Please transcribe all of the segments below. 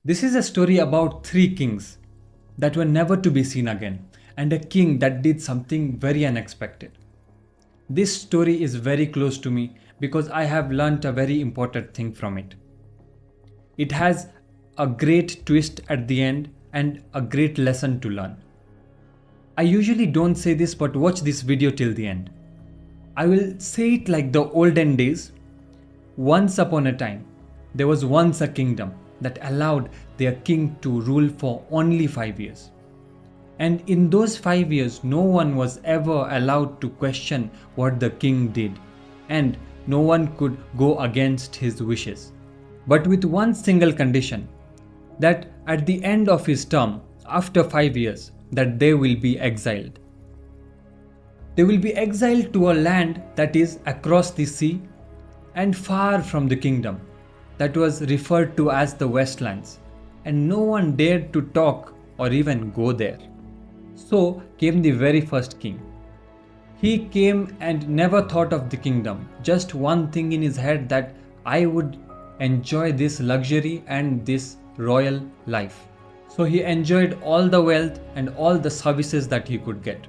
This is a story about three kings that were never to be seen again, and a king that did something very unexpected. This story is very close to me because I have learnt a very important thing from it. It has a great twist at the end and a great lesson to learn. I usually don't say this, but watch this video till the end. I will say it like the olden days. Once upon a time, there was once a kingdom that allowed their king to rule for only 5 years. And in those 5 years, no one was ever allowed to question what the king did, and no one could go against his wishes. But with one single condition, that at the end of his term, after 5 years, that they will be exiled. They will be exiled to a land that is across the sea and far from the kingdom, that was referred to as the Westlands, and no one dared to talk or even go there. So came the very first king. He came and never thought of the kingdom, just one thing in his head, that I would enjoy this luxury and this royal life. So he enjoyed all the wealth and all the services that he could get.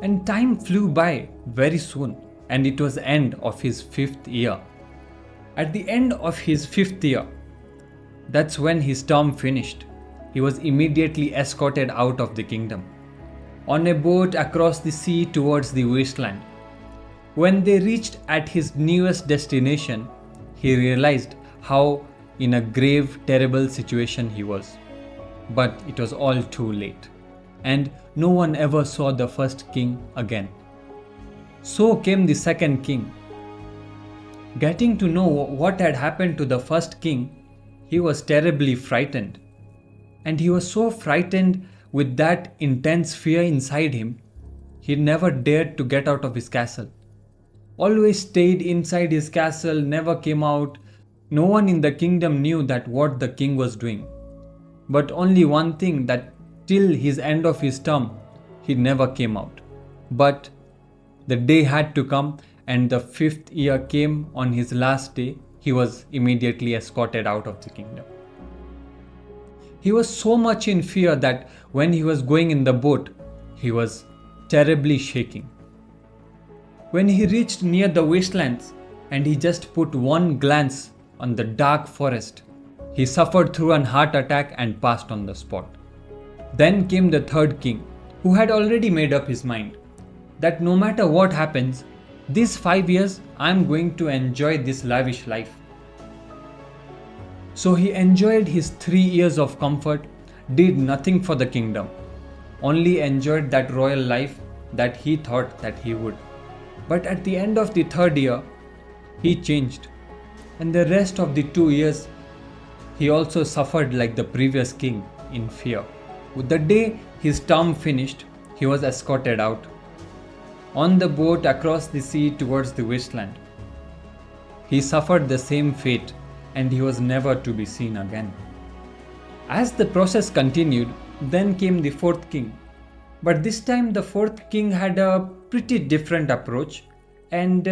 And time flew by very soon, and it was the end of his 5th year. At the end of his 5th year, that's when his term finished. He was immediately escorted out of the kingdom on a boat across the sea towards the wasteland. When they reached at his newest destination, he realized how in a grave, terrible situation he was. But it was all too late, and no one ever saw the first king again. So came the second king. Getting to know what had happened to the first king, he was terribly frightened. And he was so frightened with that intense fear inside him, he never dared to get out of his castle. Always stayed inside his castle, never came out. No one in the kingdom knew that what the king was doing. But only one thing, that till his end of his term, he never came out. But the day had to come, and the 5th year came. On his last day, he was immediately escorted out of the kingdom. He was so much in fear that when he was going in the boat, he was terribly shaking. When he reached near the wastelands and he just put one glance on the dark forest, he suffered through an heart attack and passed on the spot. Then came the third king, who had already made up his mind that no matter what happens, these 5 years I am going to enjoy this lavish life. So he enjoyed his 3 years of comfort, did nothing for the kingdom, only enjoyed that royal life that he thought that he would. But at the end of the 3rd year, he changed, and the rest of the 2 years, he also suffered like the previous king in fear. With the day his term finished, he was escorted out on the boat across the sea towards the wasteland. He suffered the same fate, and he was never to be seen again. As the process continued, then came the 4th king. But this time the 4th king had a pretty different approach, and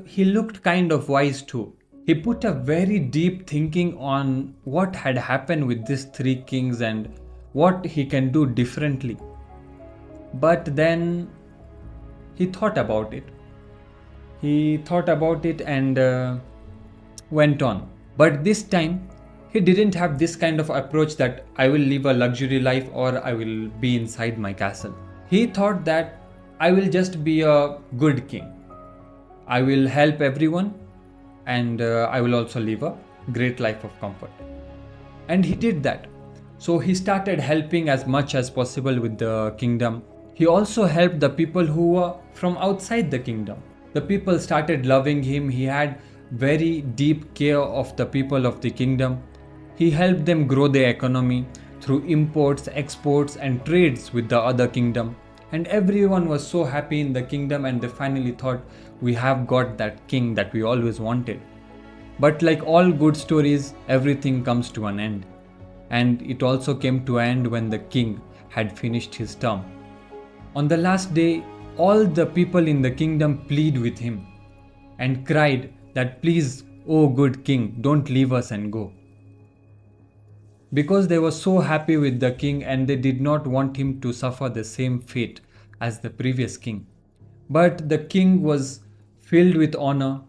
he looked kind of wise too. He put a very deep thinking on what had happened with these 3 kings and what he can do differently. But then he thought about it. He thought about it and went on. But this time, he didn't have this kind of approach that I will live a luxury life or I will be inside my castle. He thought that I will just be a good king. I will help everyone, and I will also live a great life of comfort. And he did that. So he started helping as much as possible with the kingdom. He also helped the people who were from outside the kingdom. The people started loving him. He had very deep care of the people of the kingdom. He helped them grow their economy through imports, exports, and trades with the other kingdom. And everyone was so happy in the kingdom, and they finally thought, we have got that king that we always wanted. But like all good stories, everything comes to an end. And it also came to an end when the king had finished his term. On the last day, all the people in the kingdom plead with him and cried that, please, O good king, don't leave us and go. because they were so happy with the king and they did not want him to suffer the same fate as the previous king. But the king was filled with honor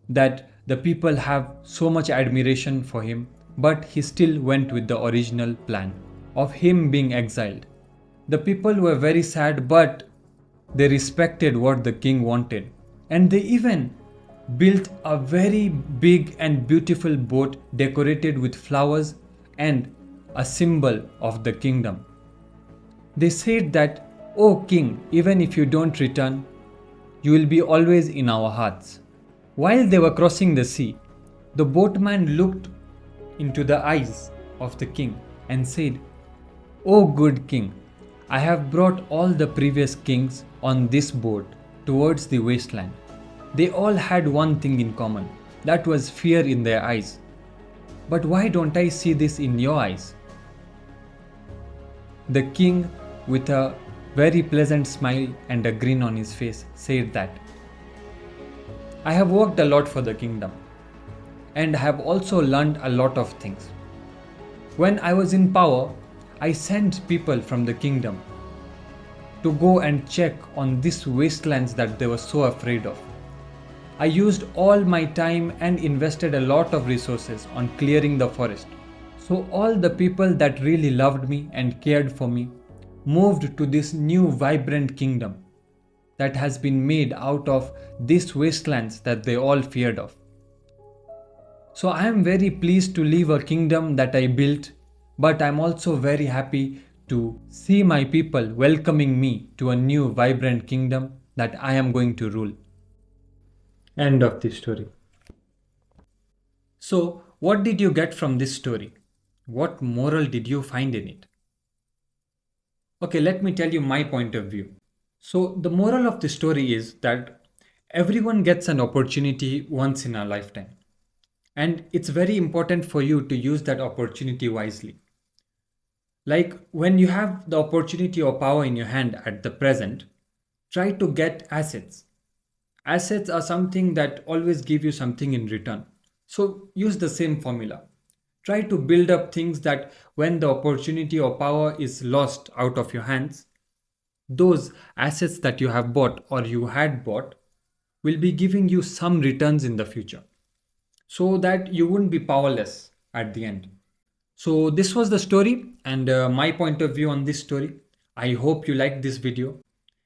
that the people have so much admiration for him, but he still went with the original plan of him being exiled. The people were very sad, but they respected what the king wanted, and they even built a very big and beautiful boat decorated with flowers and a symbol of the kingdom. They said that, "O king, even if you don't return, you will be always in our hearts." While they were crossing the sea, the boatman looked into the eyes of the king and said, "O good king, I have brought all the previous kings on this boat towards the wasteland. They all had one thing in common, that was fear in their eyes. But why don't I see this in your eyes?" The king, with a very pleasant smile and a grin on his face, said that, "I have worked a lot for the kingdom and have also learned a lot of things. When I was in power, I sent people from the kingdom to go and check on these wastelands that they were so afraid of. I used all my time and invested a lot of resources on clearing the forest. So all the people that really loved me and cared for me moved to this new vibrant kingdom that has been made out of these wastelands that they all feared of. So I am very pleased to leave a kingdom that I built, but I'm also very happy to see my people welcoming me to a new vibrant kingdom that I am going to rule." End of the story. So, what did you get from this story? What moral did you find in it? Okay, let me tell you my point of view. So, the moral of the story is that everyone gets an opportunity once in a lifetime. And it's very important for you to use that opportunity wisely. Like when you have the opportunity or power in your hand at the present, try to get assets. Assets are something that always give you something in return. So use the same formula. Try to build up things that when the opportunity or power is lost out of your hands, those assets that you have bought or you had bought will be giving you some returns in the future so that you wouldn't be powerless at the end. So this was the story and my point of view on this story. I hope you liked this video.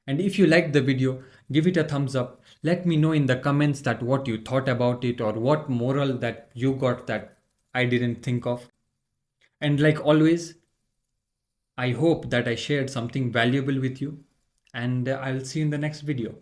And if you liked the video, give it a thumbs up. Let me know in the comments that what you thought about it or what moral that you got that I didn't think of. And like always, I hope that I shared something valuable with you and I'll see you in the next video.